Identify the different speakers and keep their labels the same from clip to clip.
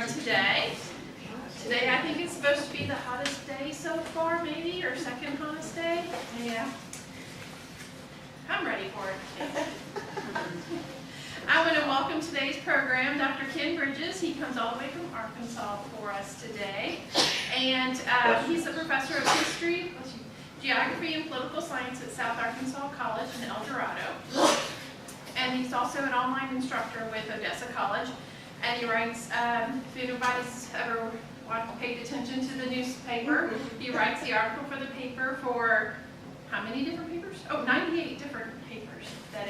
Speaker 1: today. Today I think it's supposed to be the hottest day so far, maybe, or second hottest day. Yeah. I'm ready for it. I want to welcome today's program Dr. Ken Bridges. He comes all the way from Arkansas for us today. And he's a professor of history, geography, and political science at South Arkansas College in El Dorado. And he's also an online instructor with Odessa College. And he writes, if anybody's ever paid attention to the newspaper, he writes the article for the paper for how many different papers? Oh, 98 different papers that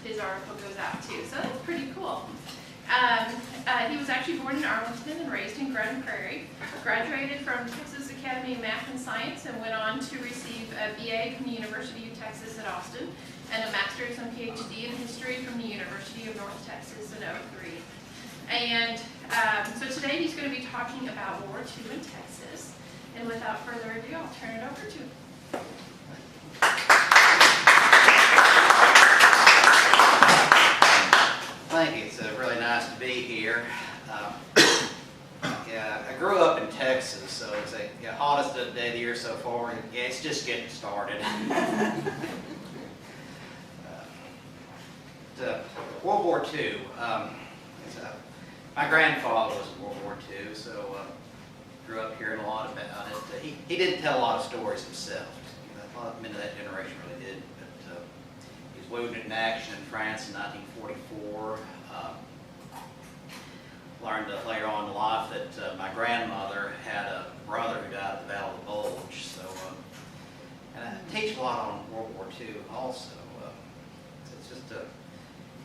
Speaker 1: his article goes out to. So that's pretty cool. He was actually born in Arlington and raised in Grand Prairie. Graduated from Texas Academy of Math and Science and went on to receive a BA from the University of Texas at Austin and a master's and PhD in history from the University of North Texas in 2003. And so today he's going to be talking about World War II in Texas. And without further ado, I'll turn it over to him.
Speaker 2: Thank you. It's really nice to be here. I grew up in Texas, so it's the hottest day of the year so far. Yeah, it's just getting started. World War II. My grandfather was in World War II, so grew up hearing a lot about it. He didn't tell a lot of stories himself. A lot of men of that generation really did. But he was wounded in action in France in 1944. Learned later on in life that my grandmother had a brother who died at the Battle of the Bulge. So, and I teach a lot on World War II also. It's just a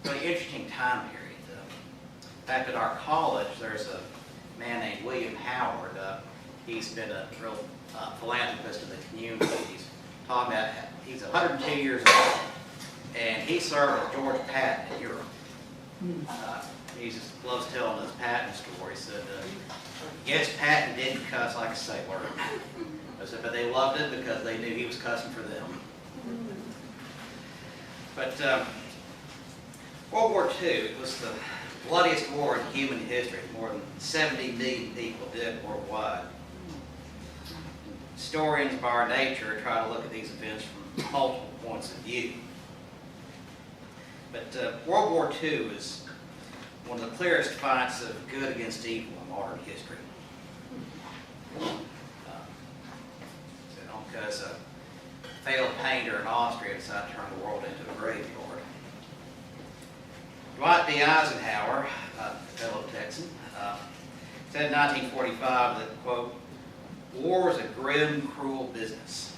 Speaker 2: really interesting time period. In fact, at our college, there's a man named William Howard. He's been a real philanthropist in the community. He's 102 years old, and he served with George Patton in Europe. He just loves telling this Patton story. He said, yes, Patton didn't cuss like a sailor. But they loved it because they knew he was cussing for them. But World War II, it was the bloodiest war in human history. More than 70 million people dead worldwide. Historians by our nature try to look at these events from multiple points of view. But World War II is one of the clearest fights of good against evil in modern history. Because a failed painter in Austria decided to turn the world into a graveyard. Dwight D. Eisenhower, a fellow Texan, said in 1945 that, quote, war is a grim, cruel business.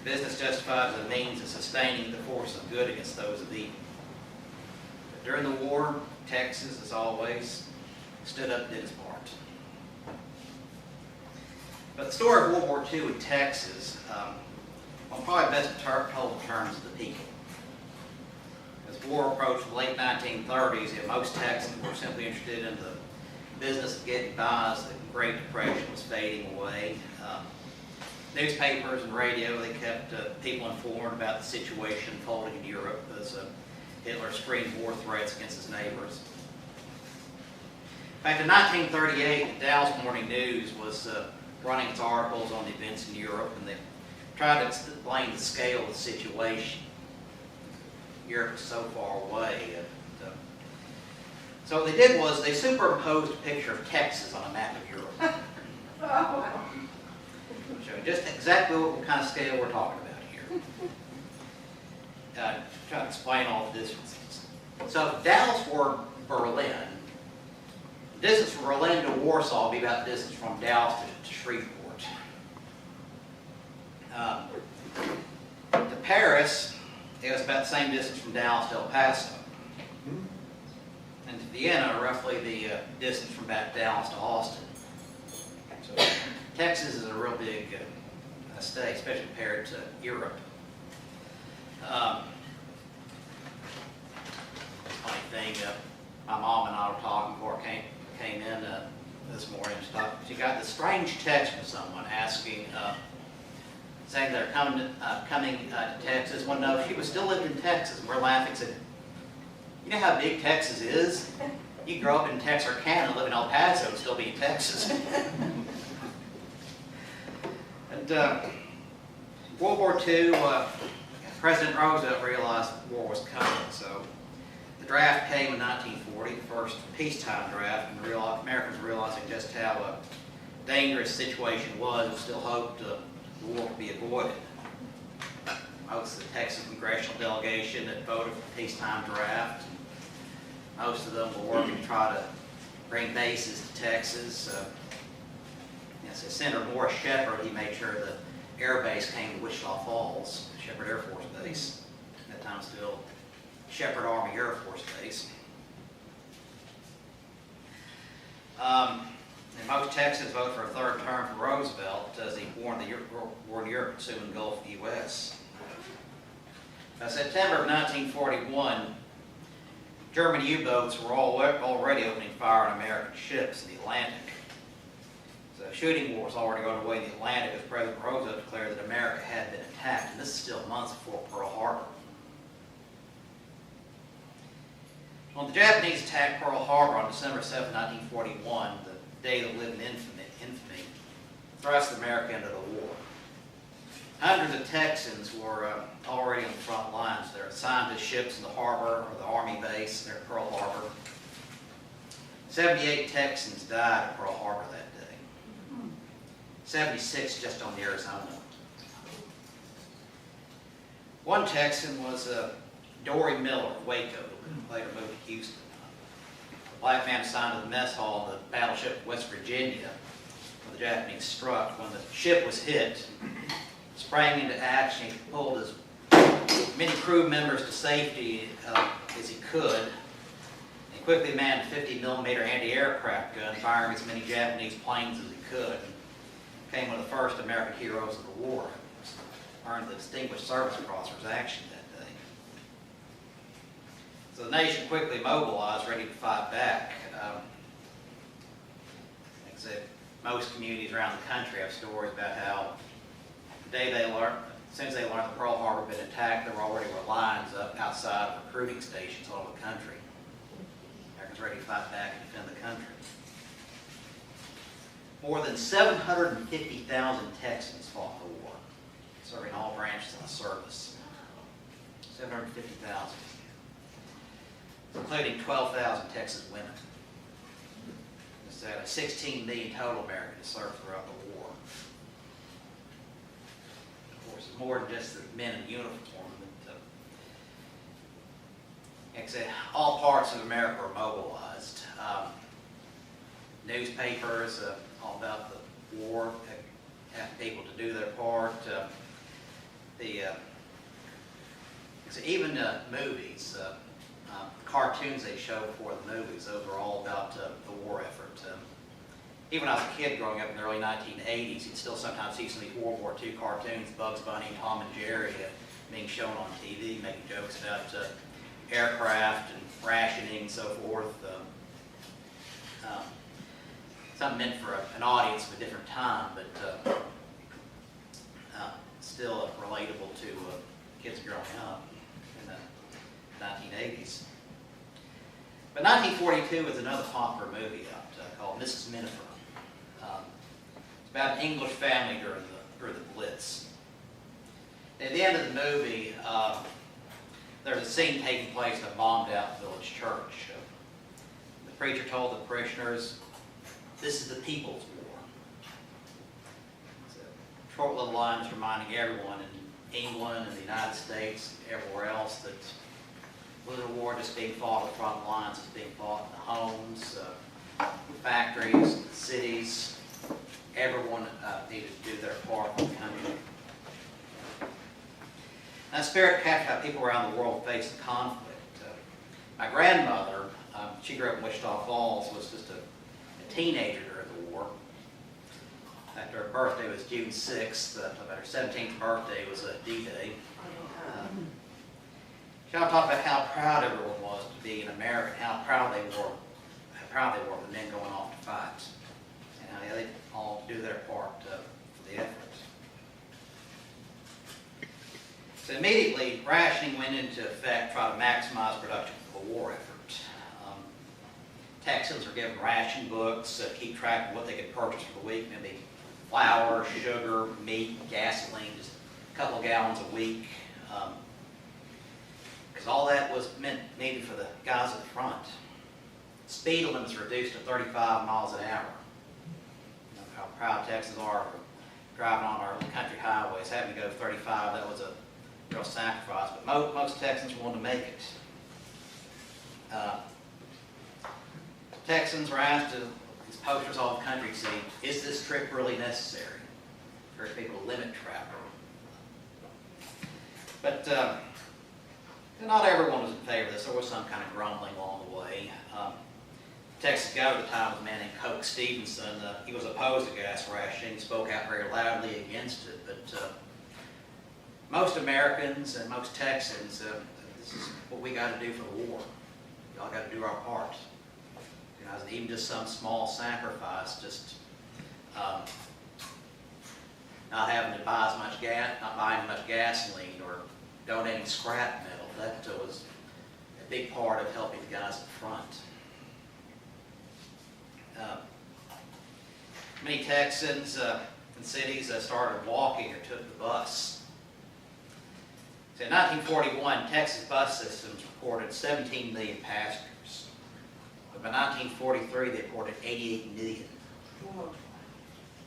Speaker 2: Business justified as a means of sustaining the force of good against those of evil. But during the war, Texas, as always, stood up and did its part. But the story of World War II in Texas, well, probably best told in terms of the people. As war approached the late 1930s, most Texans were simply interested in the business of getting by as the Great Depression was fading away. Newspapers and radio, they kept people informed about the situation unfolding in Europe as Hitler screamed war threats against his neighbors. In fact, in 1938, the Dallas Morning News was running its articles on the events in Europe, and they tried to explain the scale of the situation. Europe was so far away. So what they did was they superimposed a picture of Texas on a map of Europe. Showing just exactly what kind of scale we're talking about here. Try to explain all the distances. So if Dallas were Berlin, the distance from Berlin to Warsaw would be about the distance from Dallas to Shreveport. To Paris, it was about the same distance from Dallas to El Paso. And to Vienna, roughly the distance from Dallas to Austin. So Texas is a real big state, especially compared to Europe. Funny thing, my mom and I were talking before I came in this morning. She got this strange text from someone asking, saying they're coming to Texas. Want to know if she was still living in Texas. And we're laughing. Said, "You know how big Texas is? You can grow up in Texarkana, live in El Paso, and still be in Texas. And World War II, President Roosevelt realized the war was coming, so the draft came in 1940, the first peacetime draft, and Americans realizing just how dangerous the situation was, and still hoped the war could be avoided. Most of the Texas congressional delegation that voted for the peacetime draft, most of them were working to try to bring bases to Texas. Senator Morris Sheppard, he made sure the air base came to Wichita Falls, Sheppard Air Force Base. At that time still Sheppard Army Air Force Base. And most Texans voted for a third term for Roosevelt as he warned the war in Europe would soon engulf the U.S. By September of 1941, German U-boats were already opening fire on American ships in the Atlantic. So the shooting war was already going away in the Atlantic as President Roosevelt declared that America had been attacked, and this is still months before Pearl Harbor. When the Japanese attacked Pearl Harbor on December 7, 1941, the day that lived in infamy, thrust America into the war. Hundreds of Texans were already on the front lines. They were assigned to ships in the harbor or the Army base near Pearl Harbor. 78 Texans died at Pearl Harbor that day. 76 just on the Arizona. One Texan was Dory Miller of Waco, who later moved to Houston. A black man assigned to the mess hall on the battleship West Virginia when the Japanese struck. When the ship was hit, sprang into action, he pulled as many crew members to safety as he could, and quickly manned a 50mm anti-aircraft gun, firing as many Japanese planes as he could. Became one of the first American heroes of the war. Earned the Distinguished Service Cross for his action that day. So the nation quickly mobilized, ready to fight back. Like I said, most communities around the country have stories about how the day they learned, as soon as they learned that Pearl Harbor had been attacked, there already were lines up outside of recruiting stations all over the country. Americans ready to fight back and defend the country. More than 750,000 Texans fought in the war, serving all branches of the service. 750,000, including 12,000 Texas women. There's 16 million total Americans served throughout the war. Of course, it's more than just the men in uniform. Like I said, all parts of America were mobilized. Newspapers, all about the war, have people to do their part. Even movies, cartoons they show before the movies, those are all about the war effort. Even as a kid growing up in the early 1980s, you'd still sometimes see some of these World War II cartoons, Bugs Bunny, Tom and Jerry, being shown on TV, making jokes about aircraft and rationing and so forth. Something meant for an audience of a different time, but still relatable to kids growing up in the 1980s. But 1942 was another popular movie out called Mrs. Minifer. It's about an English family during the Blitz. At the end of the movie, there's a scene taking place in a bombed-out village church. The preacher told the parishioners, "This is the people's war." It's a short little line just reminding everyone in England and the United States, everywhere else, that wasn't a war just being fought on the front lines, it's being fought in the homes, factories, cities. Everyone needed to do their part for the country. That spirit captured how people around the world face the conflict. My grandmother, she grew up in Wichita Falls, was just a teenager during the war. After her birthday was June 6th, about her 17th birthday was D-Day. She talked about how proud everyone was to be an American, how proud they were of the men going off to fight, and how they all do their part for the effort. So immediately, rationing went into effect to try to maximize production for the war effort. Texans are given ration books to keep track of what they could purchase for the week, maybe flour, sugar, meat, gasoline, just a couple gallons a week. Because all that was needed for the guys at the front. Speed limits reduced to 35 miles an hour. You know how proud Texans are for driving on our country highways. Having to go 35, that was a real sacrifice. But most Texans wanted to make it. Texans were asked to, these posters all over the country say, is this trip really necessary? For people to limit travel. But not everyone was in favor of this. There was some kind of grumbling along the way. Texas governor at the time was a man named Coke Stevenson. He was opposed to gas rationing. He spoke out very loudly against it. But most Americans and most Texans, this is what we got to do for the war. We all got to do our part. You know, even just some small sacrifice, just not having to buy as much gas, not buying as much gasoline, or donating scrap metal. That was a big part of helping the guys up front. Many Texans and cities started walking or took the bus. So in 1941, Texas bus systems reported 17 million passengers. But by 1943, they reported 88 million.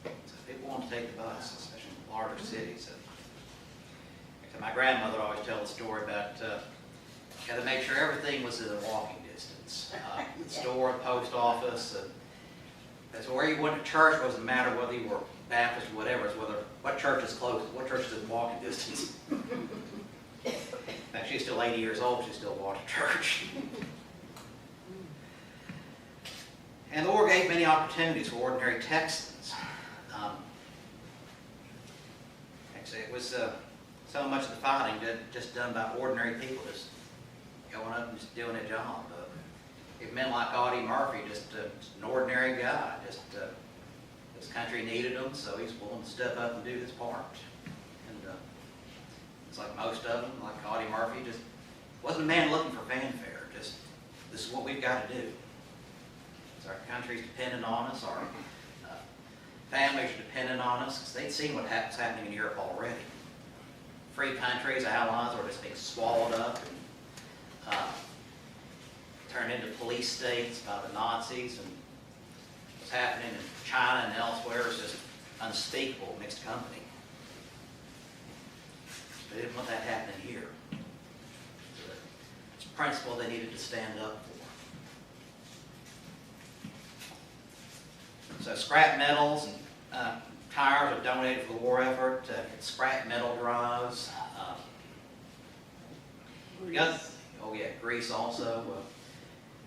Speaker 2: So people want to take the bus, especially in larger cities. So my grandmother always tells a story about had to make sure everything was in a walking distance. The store, the post office, so where you went to church wasn't matter whether you were Baptist or whatever, it's whether what church is close, what church is in walking distance. Now, she's still 80 years old, she still walked to church. And the war gave many opportunities for ordinary Texans. Actually, it was so much of the fighting just done by ordinary people, just going up and just doing a job. It meant like Audie Murphy, just an ordinary guy. This country needed him, so he's willing to step up and do his part. And it's like most of them, like Audie Murphy, just wasn't a man looking for fanfare. Just this is what we've got to do. Our country's dependent on us. Our families are dependent on us because they'd seen what's happening in Europe already. Free countries, allies, are just being swallowed up and turned into police states by the Nazis, and what's happening in China and elsewhere is just unspeakable mixed company. They didn't want that happening here. It's a principle they needed to stand up for. So scrap metals and tires are donated for the war effort. Scrap metal drives. Grease also.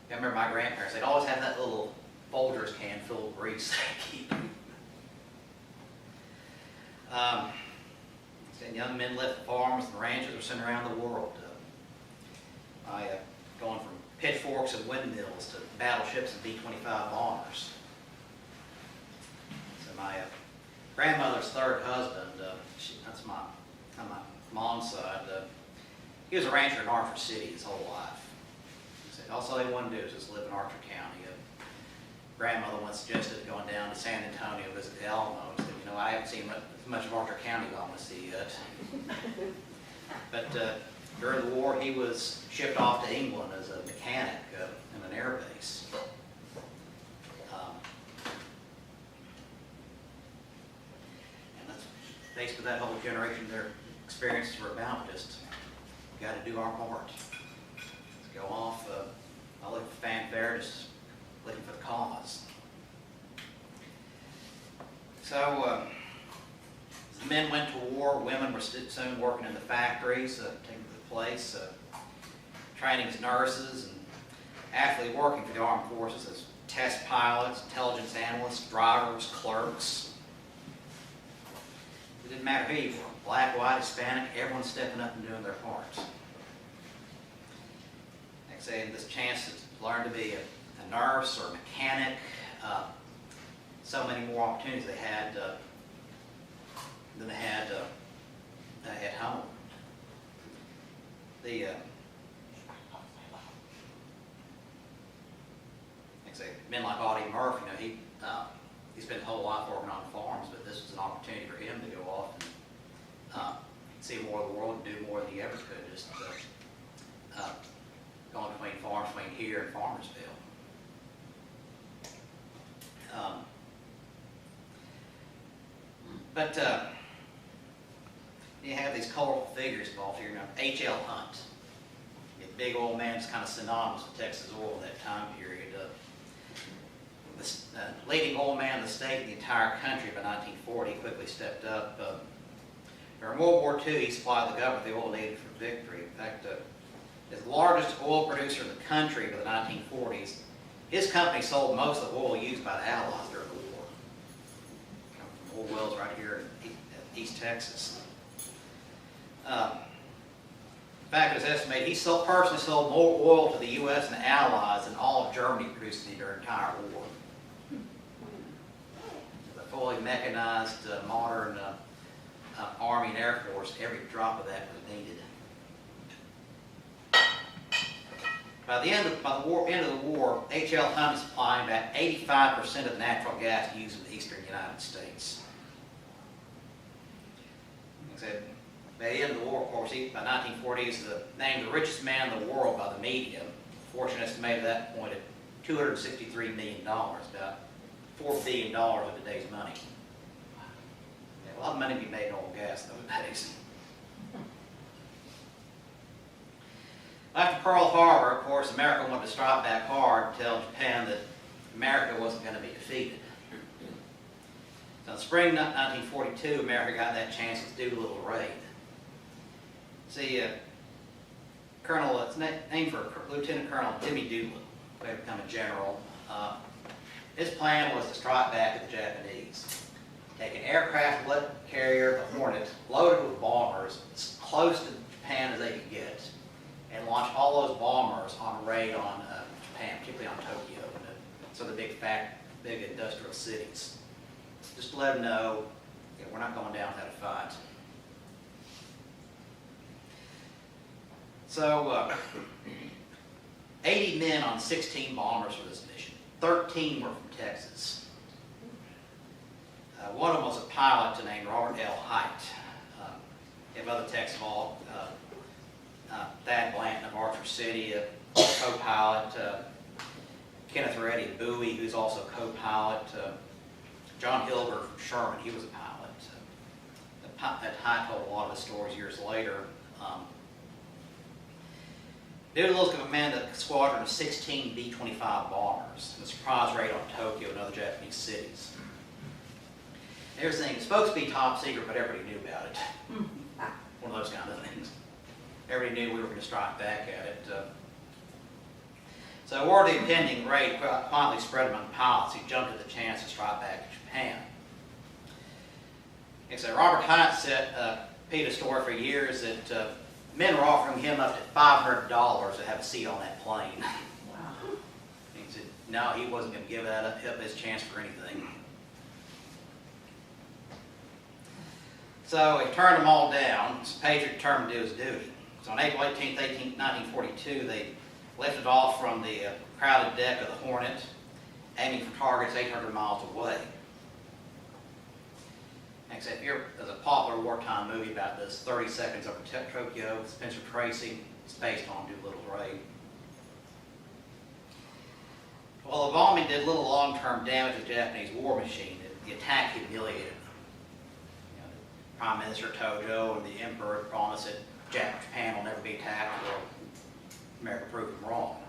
Speaker 2: I remember my grandparents, they'd always have that little Folgers can full of grease they keep. Young men left farms and ranches were sent around the world. Going from pitchforks and windmills to battleships and B-25 bombers. So my grandmother's third husband, that's my mom's side, he was a rancher in Archer City his whole life. Also, all they wanted to do is just live in Archer County. Grandmother once suggested going down to San Antonio to visit the Alamo. Said, I haven't seen much of Archer County I want to see yet. But during the war, he was shipped off to England as a mechanic in an air base. And that's basically that whole generation, their experiences were about just, we got to do our part. Let's go off, not looking for fanfare, just looking for the cause. So, as the men went to war, women were soon working in the factories, taking the place, training as nurses, and actually working for the armed forces as test pilots, intelligence analysts, drivers, clerks. It didn't matter who you were, black, white, Hispanic, everyone's stepping up and doing their parts. Like I say, this chance to learn to be a nurse or a mechanic, so many more opportunities they had than they had at home. Like I say, men like Audie Murphy, he spent his whole life working on farms, but this was an opportunity for him to go off and see more of the world and do more than he ever could, just going between farms, between here and Farmersville. But you have these colorful figures involved here. Now, H.L. Hunt, the big oil man, is kind of synonymous with Texas oil at that time period. The leading oil man in the state and the entire country by 1940 quickly stepped up. During World War II, he supplied the government the oil needed for victory. In fact, as the largest oil producer in the country by the 1940s, his company sold most of the oil used by the Allies during the war. Coming from oil wells right here in East Texas. In fact, it was estimated he personally sold more oil to the U.S. and the Allies than all of Germany produced in their entire war. The fully mechanized, modern Army and Air Force, every drop of that was needed. By the end of the war, H.L. Hunt is supplying about 85% of the natural gas used in the eastern United States. Like I said, by the end of the war, of course, by 1940, he's named the richest man in the world by the media. Fortune estimated at that point at $263 million, about $4 billion of today's money. Yeah, a lot of money to be made in oil and gas those days. After Pearl Harbor, of course, America wanted to strike back hard to tell Japan that America wasn't going to be defeated. So in spring 1942, America got that chance to do a little raid. See, it's named for Lieutenant Colonel Jimmy Doolittle, who had become a general. His plan was to strike back at the Japanese. Take an aircraft carrier, the Hornet, loaded with bombers, as close to Japan as they could get, and launch all those bombers on a raid on Japan, particularly on Tokyo, so the big industrial cities. Just to let them know, we're not going down without a fight. So, 80 men on 16 bombers for this mission. 13 were from Texas. One of them was a pilot named Robert L. Hite. You have other Texas involved. Thad Blanton of Archer City, a co-pilot. Kenneth Reddy of Bowie, who's also a co-pilot. John Hilbert from Sherman, he was a pilot. That Hite told a lot of the stories years later. Doolittle's going to command a squadron of 16 B-25 bombers in a surprise raid on Tokyo and other Japanese cities. Everything was supposed to be top secret, but everybody knew about it. One of those kind of things. Everybody knew we were going to strike back at it. So word of the impending raid quietly spread among pilots who jumped at the chance to strike back at Japan. And so Robert Hite repeated a story for years that men were offering him up to $500 to have a seat on that plane. Wow. He said, no, he wasn't going to give that up his chance for anything. So he turned them all down. So Patriot determined to do his duty. So on April 18, 1942, they lifted off from the crowded deck of the Hornet, aiming for targets 800 miles away. Except here, there's a popular wartime movie about this, 30 Seconds Over Tokyo, with Spencer Tracy. It's based on Doolittle's raid. While the bombing did little long-term damage to the Japanese war machine, the attack humiliated them. Prime Minister Tojo and the Emperor promised that Japan will never be attacked, or America proved them wrong.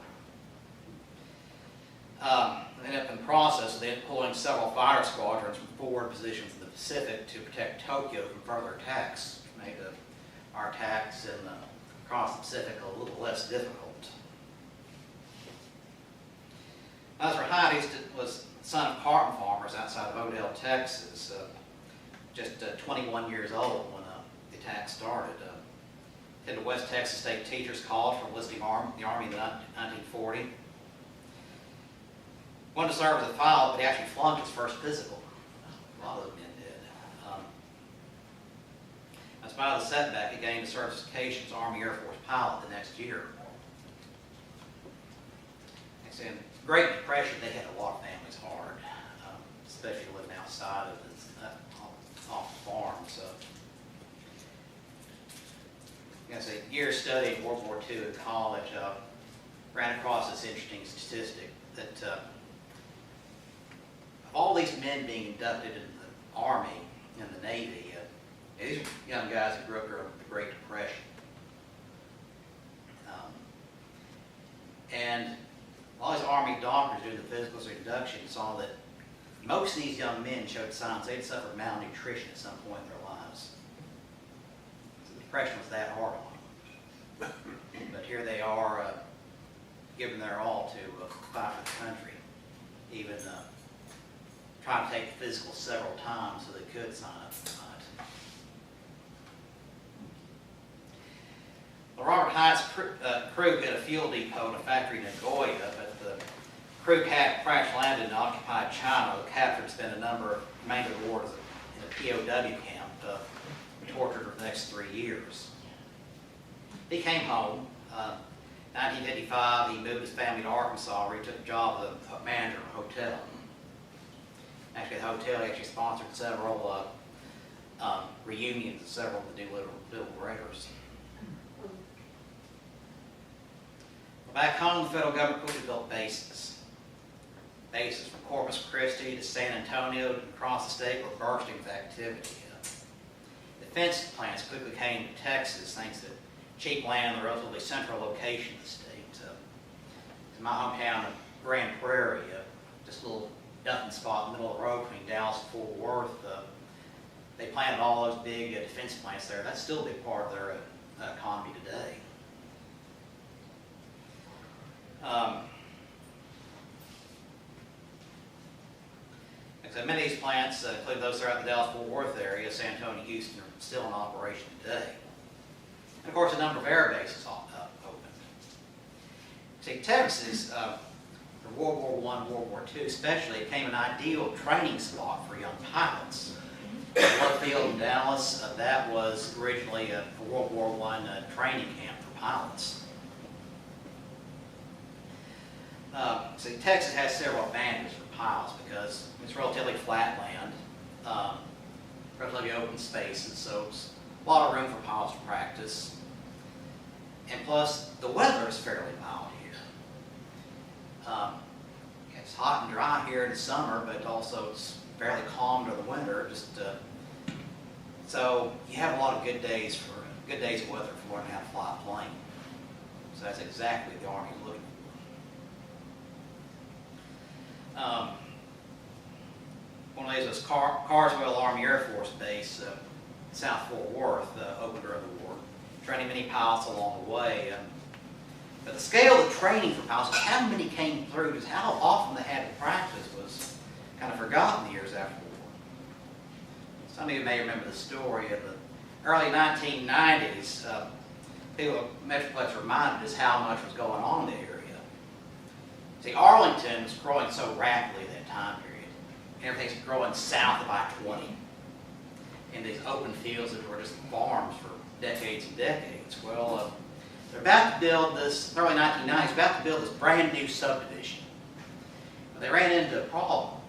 Speaker 2: They ended up in the process of then pulling several fighter squadrons from forward positions in the Pacific to protect Tokyo from further attacks, which made our attacks across the Pacific a little less difficult. As for Hite, he was the son of cotton farmers outside of Odell, Texas, just 21 years old when the attack started. Attended West Texas State Teachers College for enlisting the Army in 1940. Wanted to serve as a pilot, but he actually flunked his first physical. A lot of those men did. In spite of the setback, he gained a certification as Army Air Force pilot the next year. Great Depression, they had a lot of families hard, especially living outside of off the farm. So, as a year of study in World War II at college, ran across this interesting statistic that of all these men being inducted into the Army and the Navy, these are young guys that grew up during the Great Depression. And all these Army doctors doing the physicals or induction saw that most of these young men showed signs they'd suffered malnutrition at some point in their lives. So the Depression was that hard on them. But here they are, giving their all to fight for the country, even trying to take the physical several times so they could sign up for the fight. The Robert Heinz crew hit a fuel depot in a factory in Nagoya, but the crew crash landed in occupied China. The captured spent a number of remainder of the war in a POW camp, tortured for the next 3 years. He came home. 1955, he moved his family to Arkansas, where he took a job as a manager of a hotel. Actually, the hotel actually sponsored several reunions of several of the Doolittle Raiders. Back home, the federal government quickly built bases. Bases from Corpus Christi to San Antonio and across the state were bursting with activity. Defense plants quickly came to Texas thanks to cheap land in the relatively central location of the state. In my hometown of Grand Prairie, just a little nothing spot in the middle of the road between Dallas and Fort Worth, they planted all those big defense plants there. That's still a big part of their economy today. So many of these plants, including those throughout the Dallas-Fort Worth area, San Antonio, Houston, are still in operation today. And of course, a number of air bases opened. See, Texas, for World War I, World War II especially, became an ideal training spot for young pilots. Field in Dallas, that was originally a World War I training camp for pilots. See, Texas has several advantages for pilots because it's relatively flat land, relatively open spaces, so it's a lot of room for pilots to practice. And plus, the weather is fairly mild here. It's hot and dry here in the summer, but also it's fairly calm during the winter. So you have a lot of good days of weather for learning how to fly a plane. So that's exactly what the Army is looking for. One of these was Carswell Army Air Force Base, South Fort Worth, opened during the war, training many pilots along the way. But the scale of the training for pilots, how many came through, just how often they had to practice, was kind of forgotten the years after the war. Some of you may remember the story of the early 1990s. People at Metroplex reminded us how much was going on in the area. See, Arlington was growing so rapidly at that time period. Everything's growing south of I-20 in these open fields that were just farms for decades and decades. Well, they're about to build this, early 1990s, about to build this brand new subdivision. But they ran into a problem.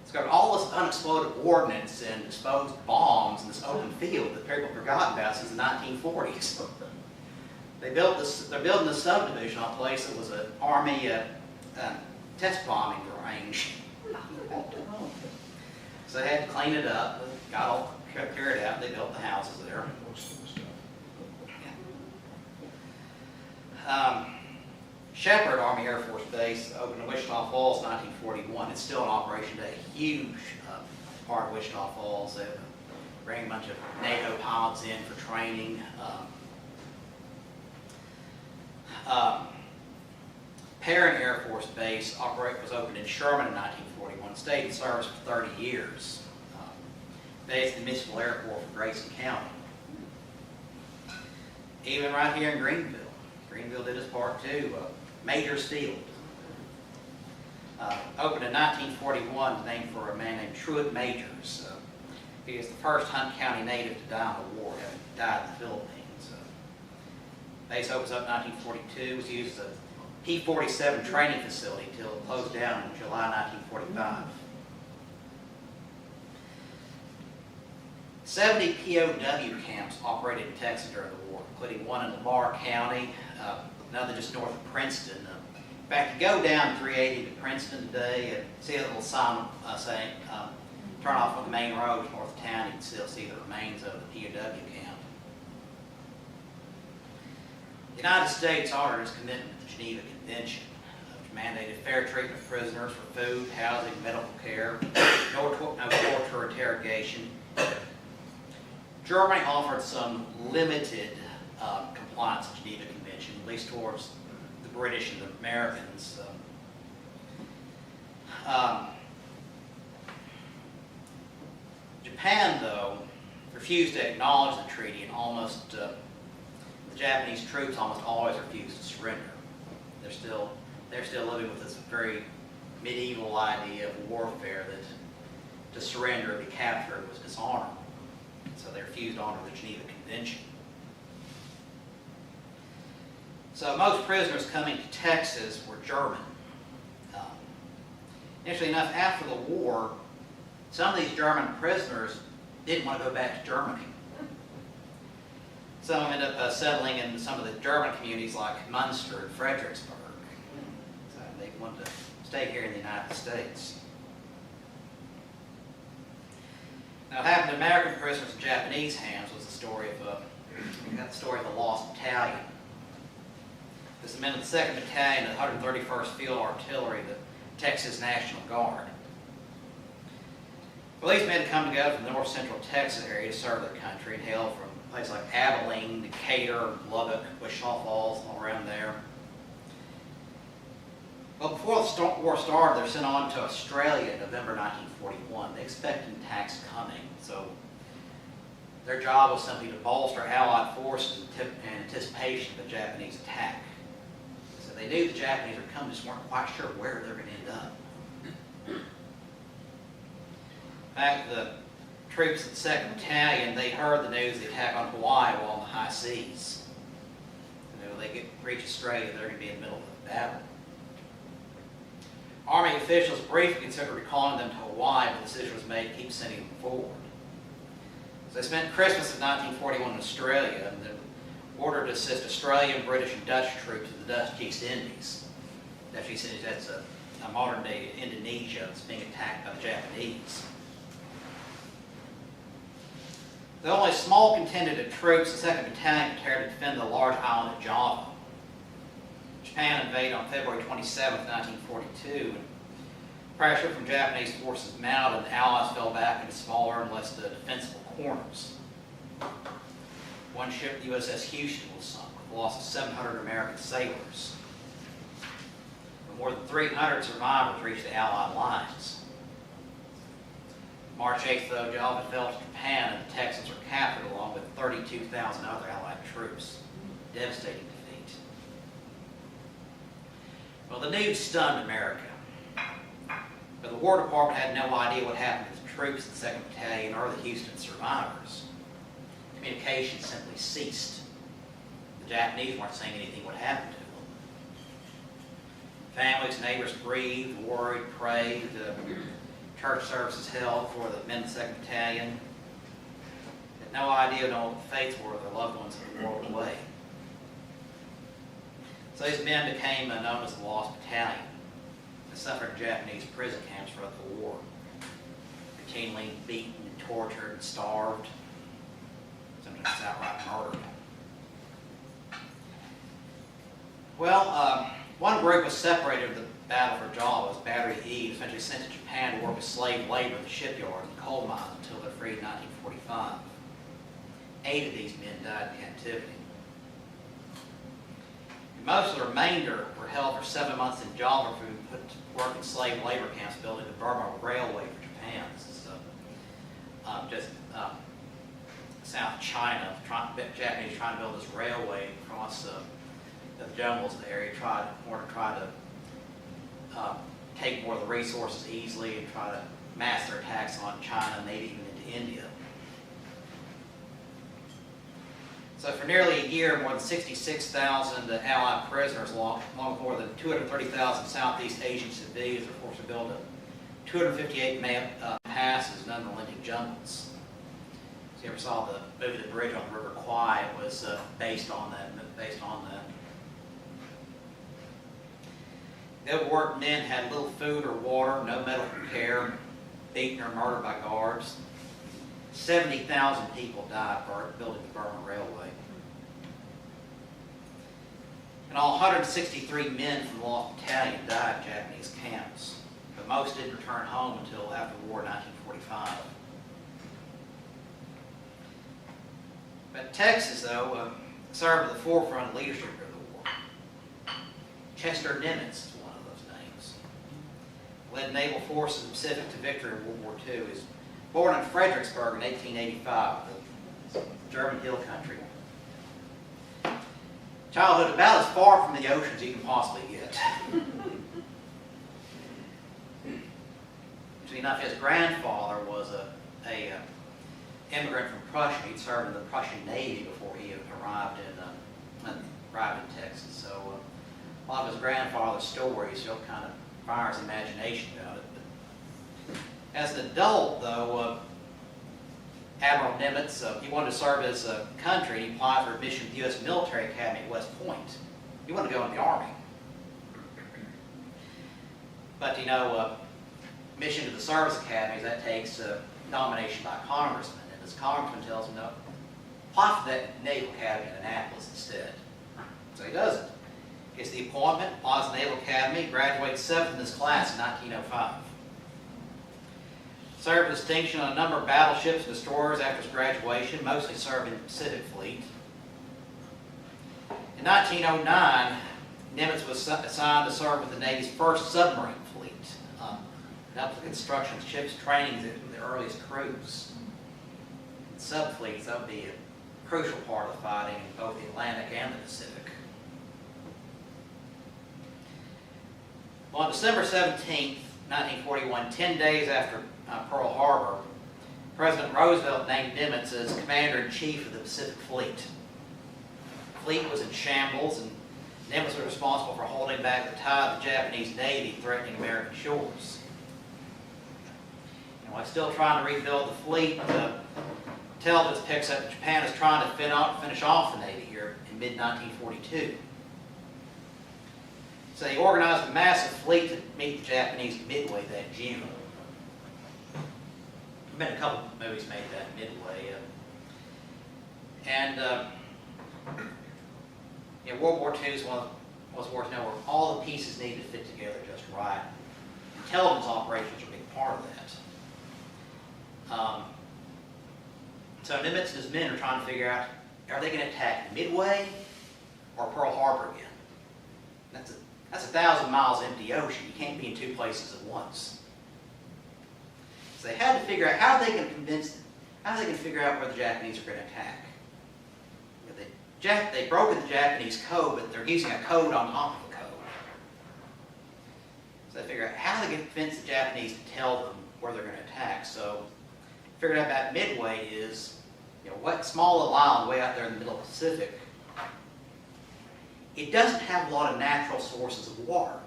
Speaker 2: It's got all this unexploded ordnance and disposed bombs in this open field that people have forgotten about since the 1940s. They're building this subdivision on a place that was an Army test bombing range. So they had to clean it up, got all carried out, they built the houses there. Shepherd Army Air Force Base opened in Wichita Falls in 1941. It's still in operation today. A huge part of Wichita Falls. They bring a bunch of NATO pilots in for training. Perrin Air Force Base was opened in Sherman in 1941. Stayed in service for 30 years. Based in the Municipal Airport for Grayson County. Even right here in Greenville. Greenville did its part too. Majors Field. Opened in 1941, named for a man named Truett Majors. He is the first Hunt County native to die in the war, having died in the Philippines. Base opens up in 1942, was used as a P-47 training facility until it closed down in July 1945. 70 POW camps operated in Texas during the war, including one in Lamar County, another just north of Princeton. In fact, you go down 380 to Princeton today and see a little sign saying, turn off on the main road north of town, you can still see the remains of the POW camp. The United States honored its commitment to the Geneva Convention, which mandated fair treatment of prisoners for food, housing, medical care, no torture or interrogation. Germany offered some limited compliance with the Geneva Convention, at least towards the British and the Americans. Japan, though, refused to acknowledge the treaty, and the Japanese troops almost always refused to surrender. They're still living with this very medieval idea of warfare that to surrender and be captured was dishonorable. So they refused to honor the Geneva Convention. So most prisoners coming to Texas were German. Interestingly enough, after the war, some of these German prisoners didn't want to go back to Germany. Some ended up settling in some of the German communities like Munster and Fredericksburg. So they wanted to stay here in the United States. Now, what happened to American prisoners in Japanese hands was the story of the Lost Battalion. This men of the 2nd Battalion, the 131st Field Artillery, the Texas National Guard. Well, these men come together from the north central Texas area to serve their country and hail from places like Abilene, Decatur, Lubbock, Wichita Falls, all around there. Well, before the war started, they're sent on to Australia in November 1941. They expected attacks coming, so their job was simply to bolster Allied forces in anticipation of a Japanese attack. So they knew the Japanese were coming, just weren't quite sure where they're going to end up. In fact, the troops of the 2nd Battalion, they heard the news of the attack on Hawaii while in the high seas. They reach Australia, they're going to be in the middle of the battle. Army officials briefly considered recalling them to Hawaii, but the decision was made to keep sending them forward. So they spent Christmas of 1941 in Australia, and then ordered to assist Australian, British, and Dutch troops in the Dutch East Indies. Dutch East Indies, that's a modern-day Indonesia that's being attacked by the Japanese. The only small contingent of troops, the 2nd Battalion, prepared to defend the large island of Java. Japan invaded on February 27, 1942, and pressure from Japanese forces mounted, and the Allies fell back into smaller and less defensible corners. One ship, the USS Houston, was sunk, with the loss of 700 American sailors. But more than 300 survivors reached the Allied lines. March 8th, though, Java fell to Japan, and the Texans were captured along with 32,000 other Allied troops. Devastating defeat. Well, the news stunned America. But the War Department had no idea what happened to the troops of the 2nd Battalion or the Houston survivors. Communication simply ceased. The Japanese weren't saying anything what happened to them. Families, neighbors grieved, worried, prayed. Church services held for the men of the 2nd Battalion. Had no idea what the fates were of their loved ones that were whirled away. So these men became known as the Lost Battalion. They suffered in Japanese prison camps throughout the war. Routinely beaten and tortured and starved. Sometimes outright murdered. Well, one group was separated of the battle for Java, was Battery E, eventually sent to Japan to work as slave labor in the shipyards and coal mines until they're freed in 1945. 8 of these men died in captivity. And most of the remainder were held for 7 months in Java for being put to work in slave labor camps building the Burma Railway for Japan. This is South China, Japanese trying to build this railway across the jungles of the area, try to take more of the resources easily and try to mass their attacks on China and maybe even into India. So for nearly a year, more than 66,000 Allied prisoners, along with more than 230,000 Southeast Asian civilians, were forced to build 258 passes in unrelenting jungles. So you ever saw the movie The Bridge on the River Kwai? It was based on that. The overworked men had little food or water, no medical care, beaten or murdered by guards. 70,000 people died building the Burma Railway. And all 163 men from the Lost Battalion died in Japanese camps, but most didn't return home until after the war in 1945. But Texas, though, served at the forefront of leadership of the war. Chester Nimitz is one of those names. Led naval forces in the Pacific to victory in World War II. He was born in Fredericksburg in 1885, the German hill country. Childhood about as far from the ocean as you can possibly get. Interesting enough, his grandfather was a immigrant from Prussia. He'd served in the Prussian Navy before he arrived in Texas. So a lot of his grandfather's stories kind of fire his imagination about it. But as an adult, though, Admiral Nimitz, he wanted to serve his country. He applied for admission to the U.S. Military Academy at West Point. He wanted to go in the Army. But, admission to the service academies, that takes nomination by a congressman. And this congressman tells him, no, apply for that Naval Academy in Annapolis instead. So he does it. Gets the appointment, applies to the Naval Academy, graduates 7th in his class in 1905. Served with distinction on a number of battleships and destroyers after his graduation, mostly served in the Pacific Fleet. In 1909, Nimitz was assigned to serve with the Navy's first submarine fleet, up the construction of ships, training the earliest crews. In subfleets, that would be a crucial part of the fighting in both the Atlantic and the Pacific. Well, on December 17th, 1941, 10 days after Pearl Harbor, President Roosevelt named Nimitz as Commander-in-Chief of the Pacific Fleet. The fleet was in shambles, and Nimitz was responsible for holding back the tide of the Japanese Navy threatening American shores. And while still trying to rebuild the fleet, intelligence picks up that Japan is trying to finish off the Navy here in mid-1942. So they organized a massive fleet to meet the Japanese at Midway that June. There's been a couple of movies made that Midway. World War II is one of those wars now where all the pieces need to fit together just right. Intelligence operations are a big part of that. So Nimitz and his men are trying to figure out, are they going to attack Midway or Pearl Harbor again? That's 1,000 miles empty ocean. You can't be in two places at once. So they had to figure out how they can figure out where the Japanese are going to attack. They've broken the Japanese code, but they're using a code on top of the code. So they figure out how they can convince the Japanese to tell them where they're going to attack. So figured out about Midway is, what small little island way out there in the middle of the Pacific. It doesn't have a lot of natural sources of water.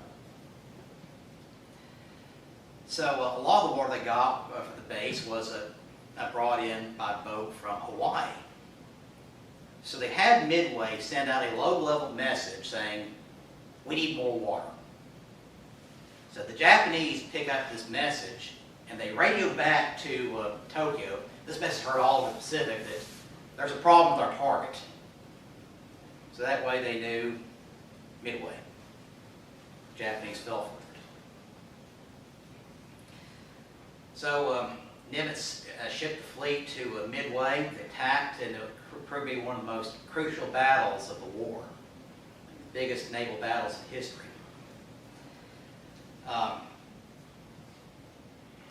Speaker 2: So a lot of the water they got for the base was brought in by boat from Hawaii. So they had Midway send out a low-level message saying, we need more water. So the Japanese pick up this message and they radio back to Tokyo. This message heard all over the Pacific that there's a problem with our target. So that way they knew Midway. The Japanese fell for it. So Nimitz shipped the fleet to Midway. They attacked, and it proved to be one of the most crucial battles of the war. The biggest naval battles in history.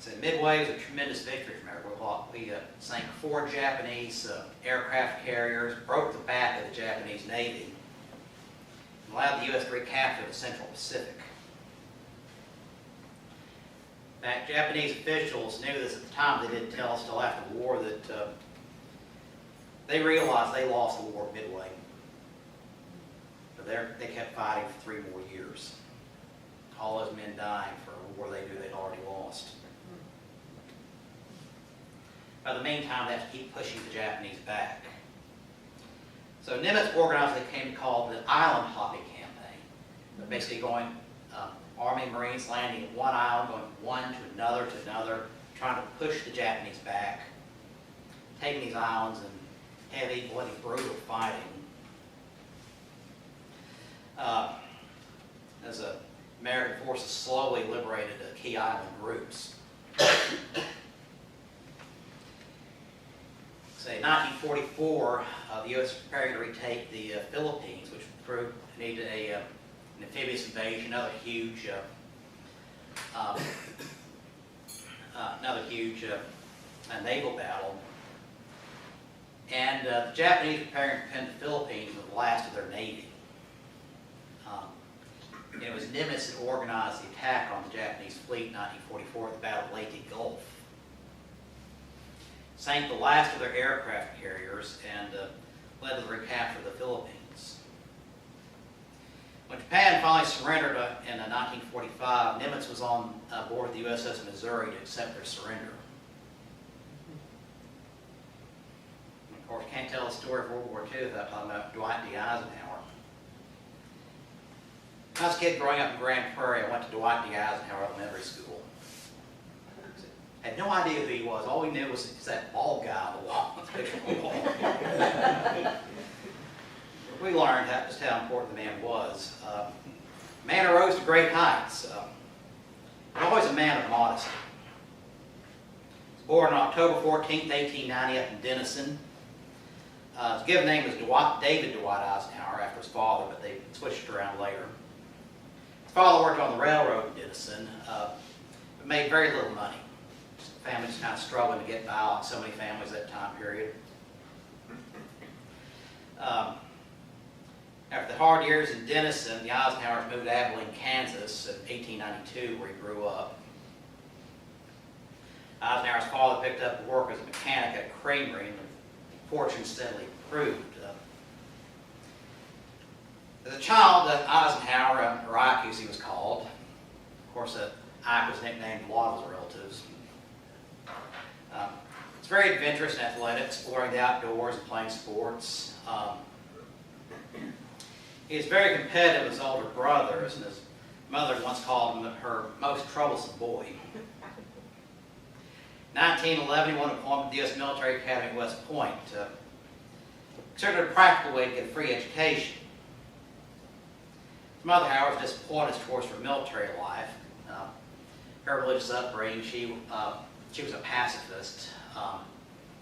Speaker 2: So Midway was a tremendous victory from everywhere. We sank 4 Japanese aircraft carriers, broke the back of the Japanese Navy, and allowed the U.S. to recapture the Central Pacific. In fact, Japanese officials knew this at the time. They didn't tell us until after the war that they realized they lost the war midway. But they kept fighting for 3 more years. All those men dying for a war they knew they'd already lost. By the meantime, they have to keep pushing the Japanese back. So Nimitz organized what they came to call the island hopping campaign. They're basically going, Army and Marines landing at one island, going from one to another, trying to push the Japanese back, taking these islands in heavy, bloody, brutal fighting. As the American forces slowly liberated the key island groups. Say, 1944, the U.S. was preparing to retake the Philippines, which proved to need an amphibious invasion, another huge naval battle. And the Japanese were preparing to defend the Philippines with the last of their navy. And it was Nimitz that organized the attack on the Japanese fleet in 1944 at the Battle of Leyte Gulf. Sank the last of their aircraft carriers and led to the recapture of the Philippines. When Japan finally surrendered in 1945, Nimitz was on board the USS Missouri to accept their surrender. And of course, you can't tell the story of World War II without talking about Dwight D. Eisenhower. When I was a kid growing up in Grand Prairie, I went to Dwight D. Eisenhower Elementary School. Had no idea who he was. All we knew was he's that bald guy on the wall. Picture on the wall. We learned just how important the man was. Man who rose to great heights. But always a man of modesty. He was born on October 14th, 1890 up in Denison. His given name was David Dwight Eisenhower after his father, but they switched it around later. His father worked on the railroad in Denison, but made very little money. The family was kind of struggling to get by, like so many families that time period. After the hard years in Denison, the Eisenhowers moved to Abilene, Kansas in 1892, where he grew up. Eisenhower's father picked up work as a mechanic at a creamery, and the fortune steadily improved. As a child, Eisenhower, or Ike as he was called, of course, Ike was nicknamed a lot of his relatives. He's very adventurous and athletic, exploring the outdoors and playing sports. He was very competitive with his older brothers, and his mother once called him her most troublesome boy. In 1911, he won an appointment to the U.S. Military Academy at West Point, considered a practical way to get a free education. His mother, however, was disappointed, of course, for military life. Her religious upbringing, she was a pacifist,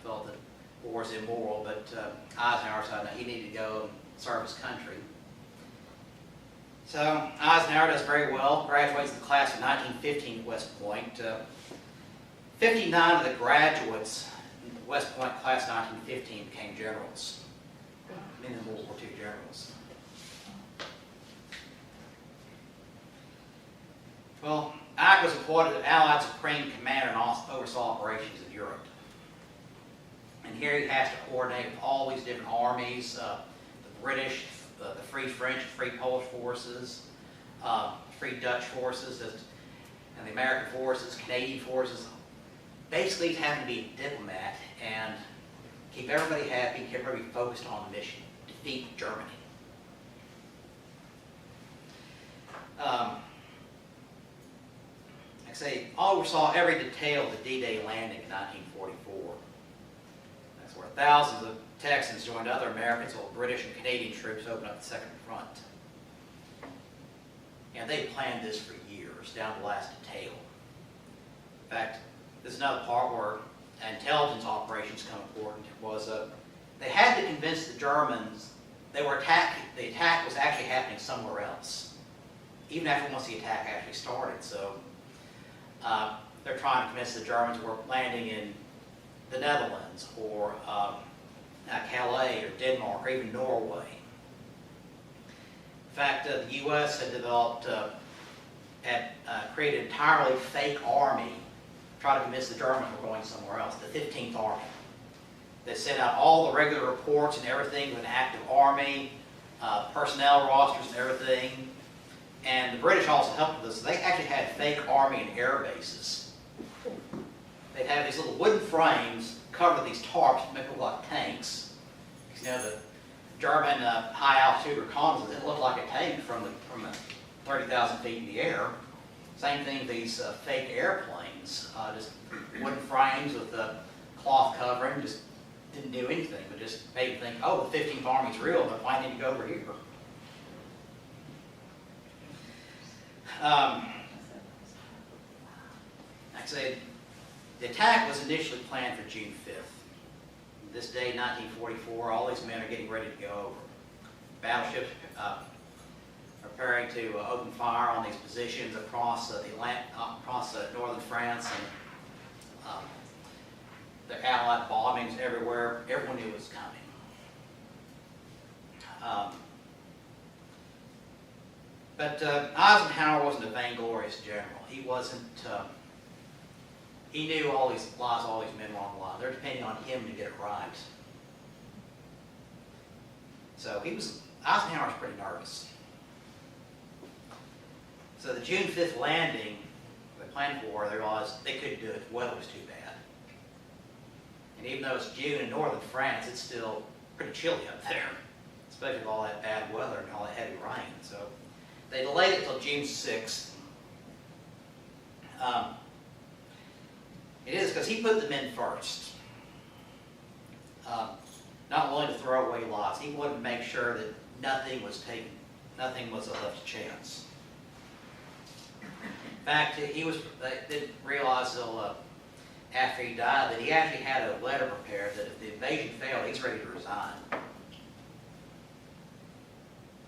Speaker 2: felt that war was immoral, but Eisenhower decided that he needed to go and serve his country. So Eisenhower does very well, graduates in the class of 1915 at West Point. 59 of the graduates in the West Point class of 1915 became generals, many of them World War II generals. Well, Ike was appointed Allied Supreme Commander and also oversaw operations in Europe. And here he has to coordinate with all these different armies, the British, the Free French, Free Polish forces, Free Dutch forces, and the American forces, Canadian forces. Basically, he's having to be a diplomat and keep everybody happy, keep everybody focused on the mission, defeat Germany. Like I say, oversaw every detail of the D-Day landing in 1944. That's where thousands of Texans joined other Americans while British and Canadian troops opened up the Second Front. And they planned this for years, down to the last detail. In fact, this is another part where intelligence operations come important. They had to convince the Germans they were attacking. The attack was actually happening somewhere else, even after once the attack actually started. So they're trying to convince the Germans were landing in the Netherlands or Calais or Denmark or even Norway. In fact, the U.S. had developed, created an entirely fake army, trying to convince the Germans were going somewhere else, the 15th Army. They sent out all the regular reports and everything with an active army, personnel rosters and everything. And the British also helped with this. They actually had fake army and air bases. They'd have these little wooden frames covered with these tarps to make it look like tanks. You know, the German high altitude reconnaissance, it looked like a tank from 30,000 feet in the air. Same thing, these fake airplanes, just wooden frames with the cloth covering, just didn't do anything, but just made you think, oh, the 15th Army's real, they're planning to go over here. Like I said, the attack was initially planned for June 5th. This day, 1944, all these men are getting ready to go over. Battleships preparing to open fire on these positions across northern France, and the Allied bombings everywhere. Everyone knew it was coming. But Eisenhower wasn't a vainglorious general. He wasn't. He knew all these lies, all these men were on the line. They're depending on him to get it right. So Eisenhower was pretty nervous. So the June 5th landing they planned for, they realized they couldn't do it. The weather was too bad. And even though it's June in northern France, it's still pretty chilly up there, especially with all that bad weather and all that heavy rain. So they delayed it until June 6th. It is because he put the men first. Not willing to throw away lives. He wanted to make sure that nothing was left to chance. In fact, they didn't realize until after he died that he actually had a letter prepared that if the invasion failed, he's ready to resign.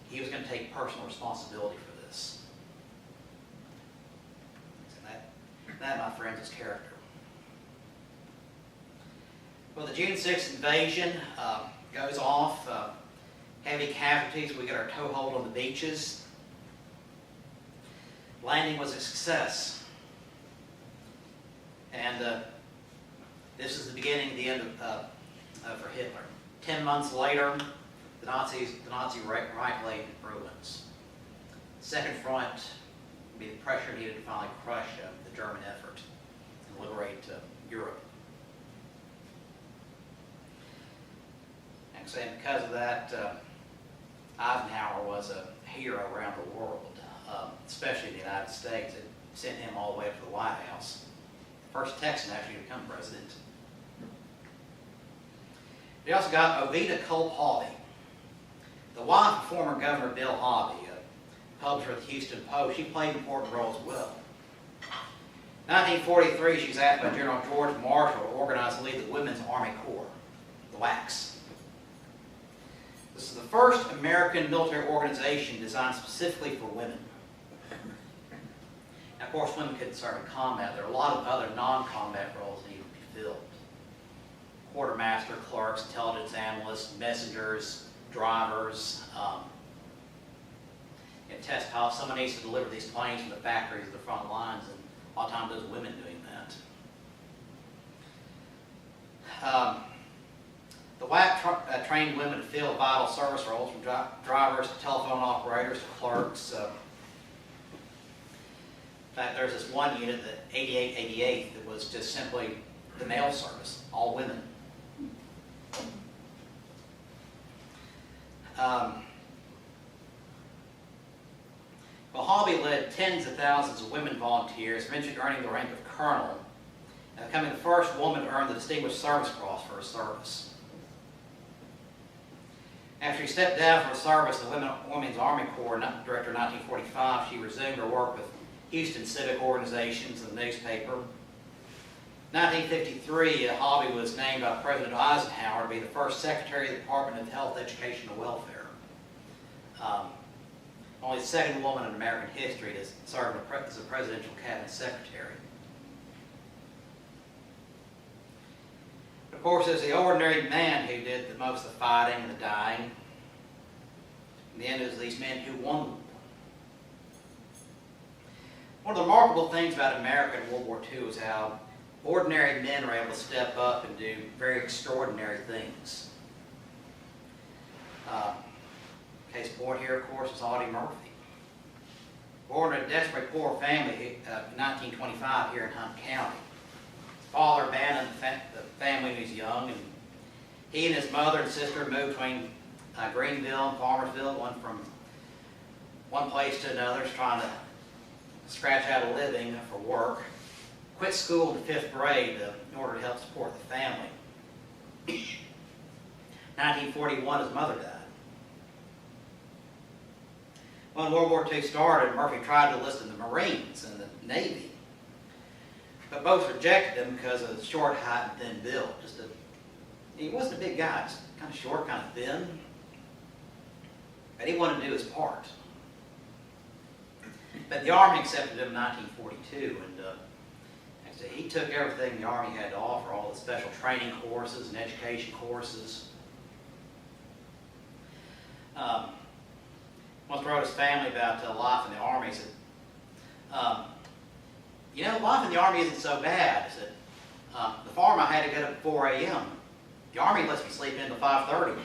Speaker 2: He was going to take personal responsibility for this. And that, my friends, is character. Well, the June 6th invasion goes off. Heavy casualties. We get our toehold on the beaches. Landing was a success. And this is the beginning of the end for Hitler. 10 months later, the Nazi right lay in ruins. The second front would be the pressure needed to finally crush the German effort and liberate Europe. And so because of that, Eisenhower was a hero around the world, especially in the United States. It sent him all the way up to the White House. First Texan actually to become president. We also got Ovida Culp Hawley, the wife of former Governor Bill Hobby, a publisher of the Houston Post. She played an important role as well. In 1943, she was asked by General George Marshall to organize and lead the Women's Army Corps, the WACS. This is the first American military organization designed specifically for women. Now, of course, women couldn't serve in combat. There are a lot of other non-combat roles that needed to be filled. Quartermaster, clerks, intelligence analysts, messengers, drivers, test pilots. Someone needs to deliver these planes from the factories to the front lines, and a lot of times there's women doing that. The WAC trained women to fill vital service roles, from drivers to telephone operators to clerks. In fact, there's this one unit, the 8888, that was just simply the mail service, all women. Well, Hobby led tens of thousands of women volunteers, eventually earning the rank of colonel, and becoming the first woman to earn the Distinguished Service Cross for her service. After he stepped down from service in the Women's Army Corps Director in 1945, she resumed her work with Houston civic organizations and the newspaper. In 1953, Hobby was named by President Eisenhower to be the first Secretary of the Department of Health, Education, and Welfare. Only the second woman in American history to serve as a presidential cabinet secretary. Of course, it was the ordinary man who did the most of the fighting and the dying. In the end, it was these men who won the war. One of the remarkable things about America in World War II is how ordinary men were able to step up and do very extraordinary things. Case in point here, of course, is Audie Murphy. Born in a desperately poor family in 1925 here in Hunt County. His father abandoned the family when he was young, and he and his mother and sister moved between Greenville and Farmersville, one from one place to another, trying to scratch out a living for work. Quit school in the 5th grade in order to help support the family. 1941, his mother died. When World War II started, Murphy tried to enlist in the Marines and the Navy, but both rejected him because of his short height and thin build. He wasn't a big guy, just kind of short, kind of thin, but he wanted to do his part. But the Army accepted him in 1942, and he took everything the Army had to offer, all the special training courses and education courses. Once wrote his family about life in the Army. He said, life in the Army isn't so bad. He said, the farm I had to get up at 4 a.m. The Army lets me sleep in until 5:30.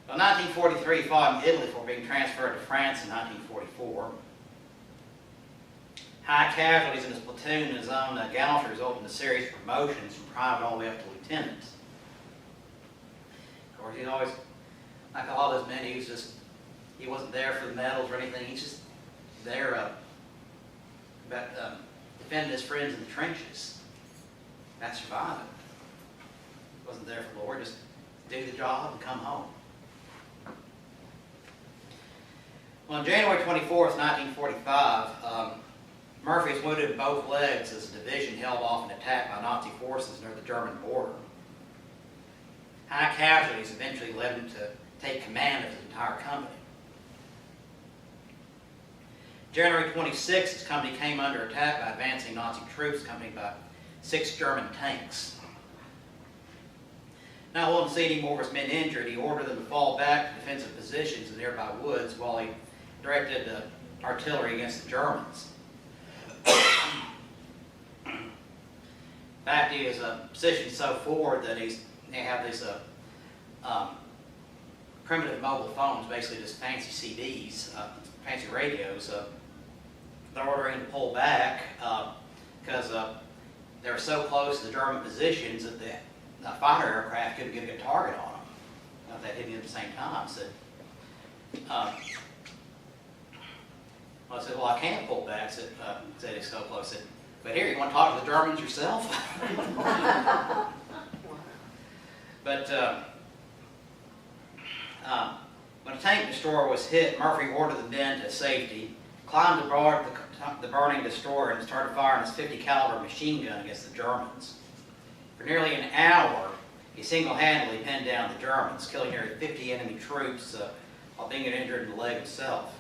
Speaker 2: In 1943, he fought in Italy before being transferred to France in 1944. High casualties in his platoon and his own gallantry resulted in a series of promotions from private all the way up to lieutenant. Of course, he's always, like all those men, he wasn't there for the medals or anything. He's just there about defending his friends in the trenches. That's surviving. He wasn't there for the Lord, just do the job and come home. Well, on January 24th, 1945, Murphy was wounded in both legs as a division held off an attack by Nazi forces near the German border. High casualties eventually led him to take command of his entire company. January 26th, his company came under attack by advancing Nazi troops accompanied by 6 German tanks. Not willing to see any more of his men injured, he ordered them to fall back to defensive positions in nearby woods while he directed artillery against the Germans. In fact, he was positioned so forward that they have these primitive mobile phones, basically just fancy CDs, fancy radios. They're ordering to pull back because they were so close to the German positions that the fighter aircraft couldn't get a good target on them. They hit him at the same time. So, I said, well, I can't pull back. Said it's so close. Said, but here, you want to talk to the Germans yourself? But when a tank destroyer was hit, Murphy ordered the men to safety, climbed aboard the burning destroyer, and started firing his .50 caliber machine gun against the Germans. For nearly an hour, he single-handedly pinned down the Germans, killing nearly 50 enemy troops while being injured in the leg himself.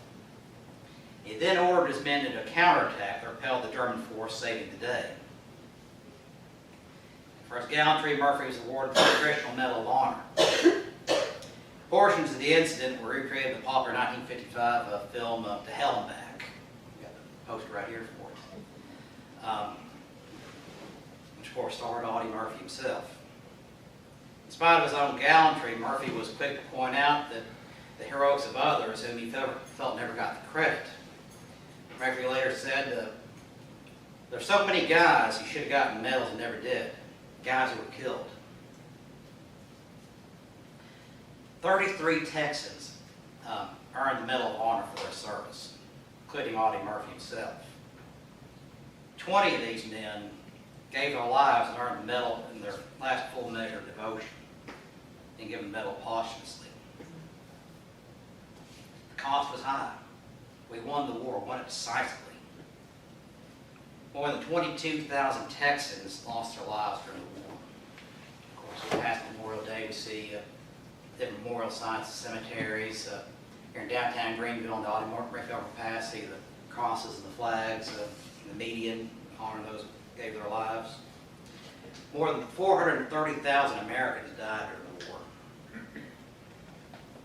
Speaker 2: He then ordered his men into a counterattack that repelled the German force, saving the day. For his gallantry, Murphy was awarded the Congressional Medal of Honor. Portions of the incident were recreated in the popular 1955 film To Hell and Back. We've got the poster right here for it. Which, of course, starred Audie Murphy himself. In spite of his own gallantry, Murphy was quick to point out that the heroics of others whom he felt never got the credit. Murphy later said, there's so many guys who should have gotten medals and never did. Guys who were killed. 33 Texans earned the Medal of Honor for their service, including Audie Murphy himself. 20 of these men gave their lives and earned the medal in their last full measure of devotion, and given the medal posthumously. The cost was high. We won the war, won it decisively. More than 22,000 Texans lost their lives during the war. Of course, past Memorial Day, we see different memorial signs and cemeteries. Here in downtown Greenville on the Audie Murphy overpass, see the crosses and the flags, the median, honoring those who gave their lives. More than 430,000 Americans died during the war.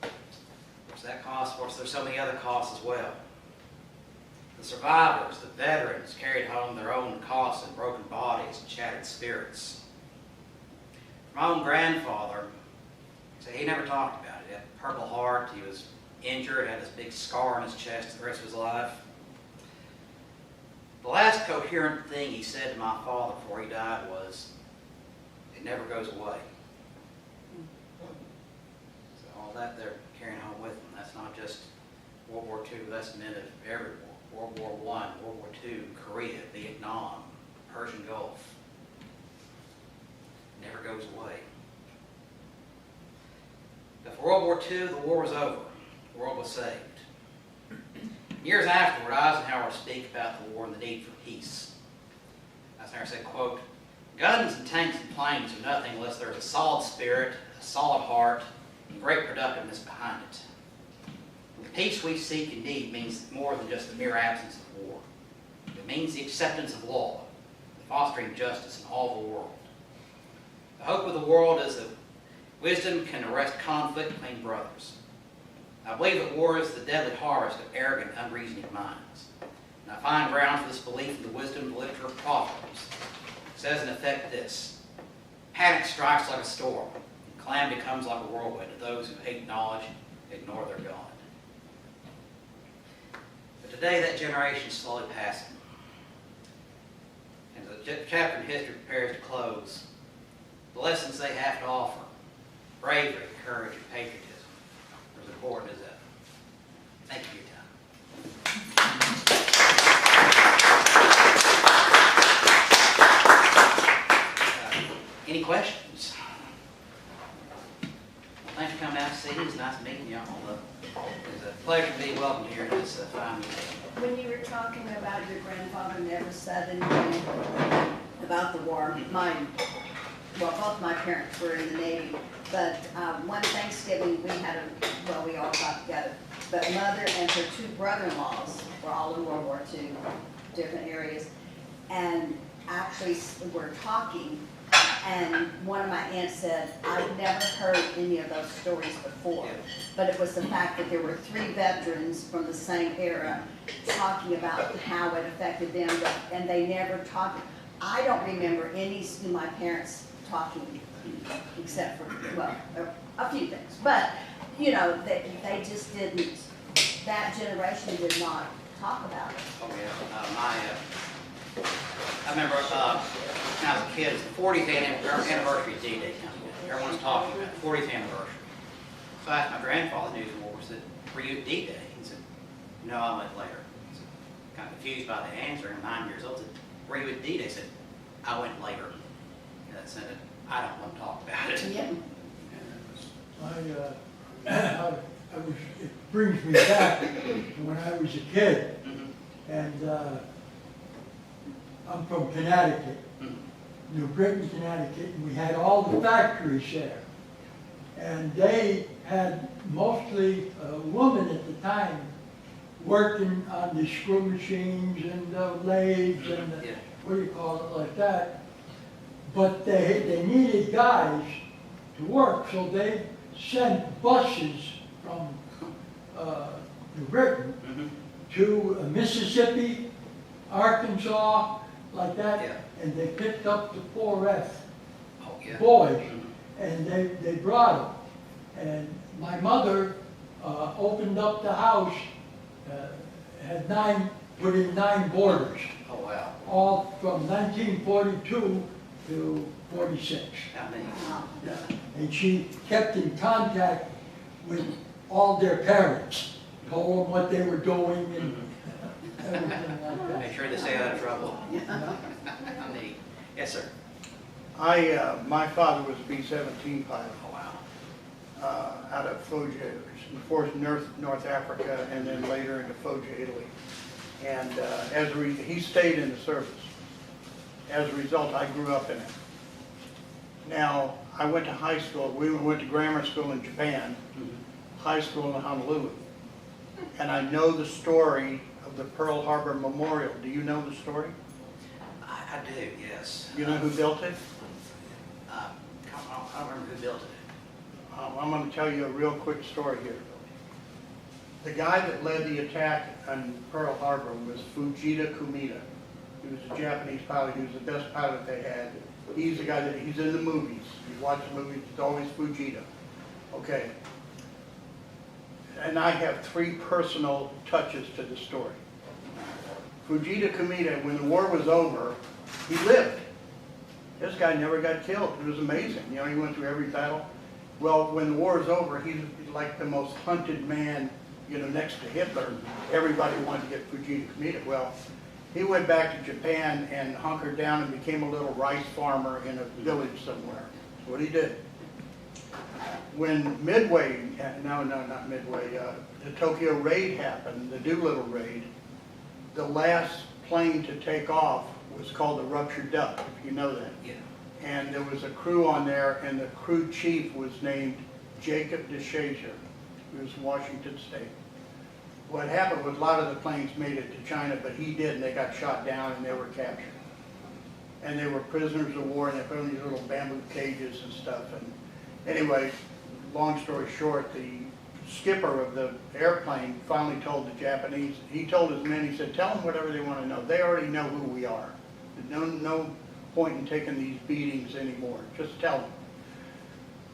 Speaker 2: Of course, that cost, of course, there's so many other costs as well. The survivors, the veterans, carried home their own costs and broken bodies and shattered spirits. My own grandfather, so he never talked about it. He had a Purple Heart. He was injured, had this big scar on his chest the rest of his life. The last coherent thing he said to my father before he died was, "It never goes away." So all that they're carrying home with them. That's not just World War II, that's meant of every war. World War I, World War II, Korea, Vietnam, Persian Gulf. It never goes away. After World War II, the war was over. The world was saved. Years afterward, Eisenhower would speak about the war and the need for peace. Eisenhower said, quote, "Guns and tanks and planes are nothing unless there's a solid spirit, a solid heart, and great productiveness behind it. The peace we seek and need means more than just the mere absence of war. It means the acceptance of law, fostering justice in all the world. The hope of the world is that wisdom can arrest conflict between brothers. I believe that war is the deadly harvest of arrogant, unreasoning minds. And I find ground for this belief in the wisdom of the literature of Proverbs. It says in effect this: panic strikes like a storm, and calamity comes like a whirlwind to those who hate knowledge, ignore their God. But today that generation is slowly passing. And as the chapter in history prepares to close, the lessons they have to offer, bravery, courage, and patriotism, are as important as ever. Thank you for your time. Any questions? Well, thanks for coming out to see me. It's nice meeting y'all. It's a pleasure to be welcome here at this fine meeting.
Speaker 3: When you were talking about your grandfather never said anything about the war, both my parents were in the Navy, but one Thanksgiving we all got together, but Mother and her two brother-in-laws were all in World War II, different areas, and actually were talking, and one of my aunts said, "I've never heard any of those stories before," but it was the fact that there were three veterans from the same era talking about how it affected them, and they never talked. I don't remember any of my parents talking, except for, a few things. But, they just didn't, that generation did not talk about it.
Speaker 2: Oh, yeah. I remember when I was a kid, it's the 40th anniversary of D-Day coming up. Everyone's talking about the 40th anniversary. So I asked my grandfather, who was in the war, said, "Were you at D-Day?" He said, "No, I went later." He said, kind of confused by the answer, and 9 years old, said, "Were you at D-Day?" He said, "I went later." And that said, "I don't want to talk about it."
Speaker 3: Yeah.
Speaker 4: It brings me back to when I was a kid, and I'm from Connecticut, New Britain, Connecticut, and we had all the factories there. And they had mostly women at the time working on the screw machines and the lathes and the, what do you call it, like that. But they needed guys to work, so they sent buses from New Britain to Mississippi, Arkansas, like that, and they picked up the 4F boys, and they brought them. And my mother opened up the house, had put in 9 boarders.
Speaker 2: Oh, wow.
Speaker 4: All from 1942 to 46.
Speaker 2: How many?
Speaker 4: And she kept in contact with all their parents, told them what they were doing and everything like that.
Speaker 2: Make sure they stay out of trouble. How many? Yes, sir.
Speaker 5: My father was a B-17 pilot
Speaker 2: Oh, wow.
Speaker 5: out of Foggia, before North Africa, and then later into Foggia, Italy. And he stayed in the service. As a result, I grew up in it. Now, I went to high school. We went to grammar school in Japan, high school in Honolulu. And I know the story of the Pearl Harbor Memorial. Do you know the story?
Speaker 2: I do, yes.
Speaker 5: You know who built it?
Speaker 2: I don't remember who built it.
Speaker 5: I'm going to tell you a real quick story here. The guy that led the attack on Pearl Harbor was Fujita Kumida. He was a Japanese pilot. He was the best pilot they had. He's the guy that, he's in the movies. You watch the movies, it's always Fujita. Okay. And I have 3 personal touches to the story. Fujita Kumida, when the war was over, he lived. This guy never got killed. It was amazing. You know, he went through every battle. Well, when the war was over, he's like the most hunted man, you know, next to Hitler. Everybody wanted to get Fujita Kumida. Well, he went back to Japan and hunkered down and became a little rice farmer in a village somewhere. That's what he did. When Midway, not Midway, the Tokyo raid happened, the Doolittle raid, the last plane to take off was called the Ruptured Duck, if you know that.
Speaker 2: Yeah.
Speaker 5: And there was a crew on there, and the crew chief was named Jacob DeShazer, who was from Washington State. What happened was a lot of the planes made it to China, but he didn't. They got shot down and they were captured. And they were prisoners of war, and they put in these little bamboo cages and stuff. And anyway, long story short, the skipper of the airplane finally told the Japanese, he told his men, he said, tell them whatever they want to know. They already know who we are. No point in taking these beatings anymore. Just tell them.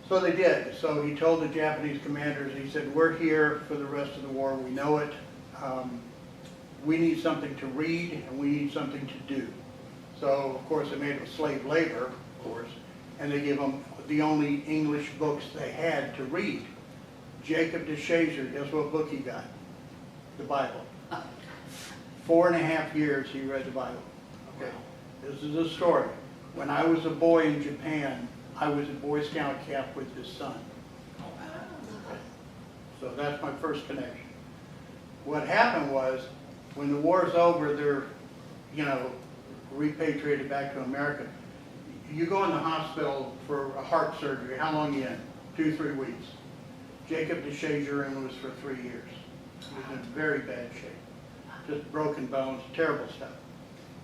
Speaker 5: So they did. So he told the Japanese commanders, he said, we're here for the rest of the war. We know it. We need something to read, and we need something to do. So, of course, they made it slave labor, of course, and they gave them the only English books they had to read. Jacob DeShazer, guess what book he got? The Bible. 4.5 years he read the Bible. Okay. This is a story. When I was a boy in Japan, I was at Boy Scout camp with his son. So that's my first connection. What happened was, when the war's over, they're, you know, repatriated back to America. You go in the hospital for a heart surgery, how long you in? 2-3 weeks. Jacob DeShazer in was for 3 years. He was in very bad shape. Just broken bones, terrible stuff.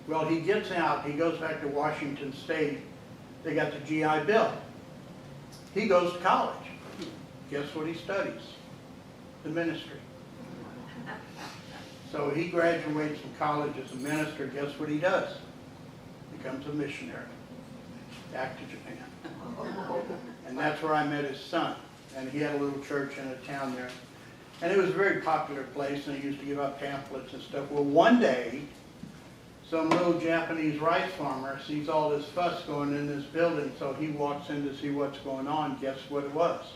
Speaker 5: Well, he gets out, he goes back to Washington State. They got the GI Bill. He goes to college. Guess what he studies? The ministry. So he graduates from college as a minister. Guess what he does? Becomes a missionary. Back to Japan. And that's where I met his son. And he had a little church in a town there. And it was a very popular place, and he used to give out pamphlets and stuff. Well, one day, some little Japanese rice farmer sees all this fuss going in this building, so he walks in to see what's going on. Guess what it was?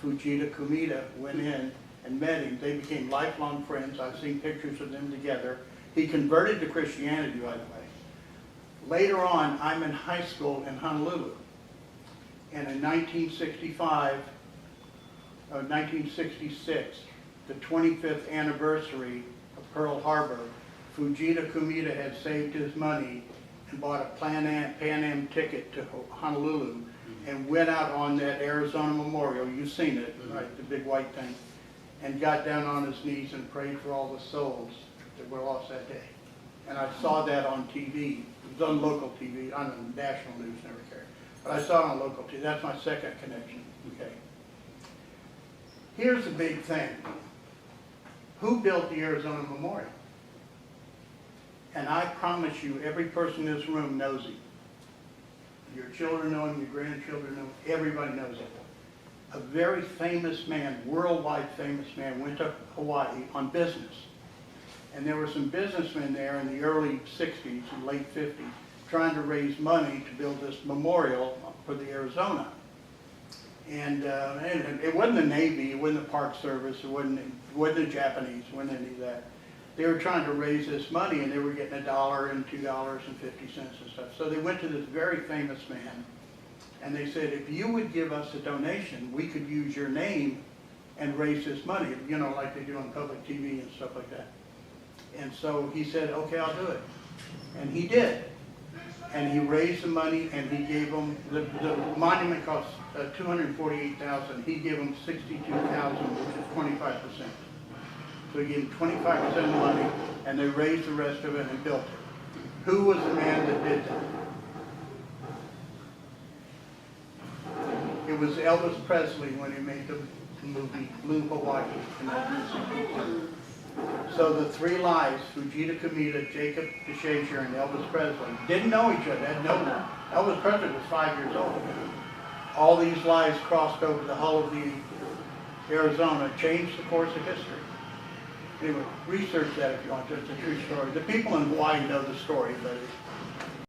Speaker 5: Fujita Kumida went in and met him. They became lifelong friends. I've seen pictures of them together. He converted to Christianity, by the way. Later on, I'm in high school in Honolulu. And in 1966, the 25th anniversary of Pearl Harbor, Fujita Kumida had saved his money and bought a Pan Am ticket to Honolulu and went out on that Arizona Memorial, you've seen it, right, the big white thing, and got down on his knees and prayed for all the souls that were lost that day. And I saw that on TV. It was on local TV, on the national news, never cared. But I saw it on local TV. That's my second connection, okay? Here's the big thing. Who built the Arizona Memorial? And I promise you, every person in this room knows him. Your children know him, your grandchildren know him, everybody knows him. A very famous man, worldwide famous man, went to Hawaii on business. And there were some businessmen there in the early 60s and late 50s trying to raise money to build this memorial for the Arizona. And it wasn't the Navy, it wasn't the Park Service, it wasn't the Japanese, it wasn't any of that. They were trying to raise this money, and they were getting $1 and $2.50 and stuff. So they went to this very famous man, and they said, if you would give us a donation, we could use your name and raise this money, you know, like they do on public TV and stuff like that. And so he said, okay, I'll do it. And he did. And he raised the money, and he gave them, the monument cost $248,000. He gave them $62,000, which is 25%. So he gave them 25% of the money, and they raised the rest of it and built it. Who was the man that did that? It was Elvis Presley when he made the movie Blue Hawaii. So the three lives, Fujita Kamita, Jacob DeShazier, and Elvis Presley, didn't know each other, had no, Elvis Presley was 5 years old. All these lives crossed over the hull of the Arizona, changed the course of history. Anyway, research that if you want, just a true story. The people in Hawaii know the story, but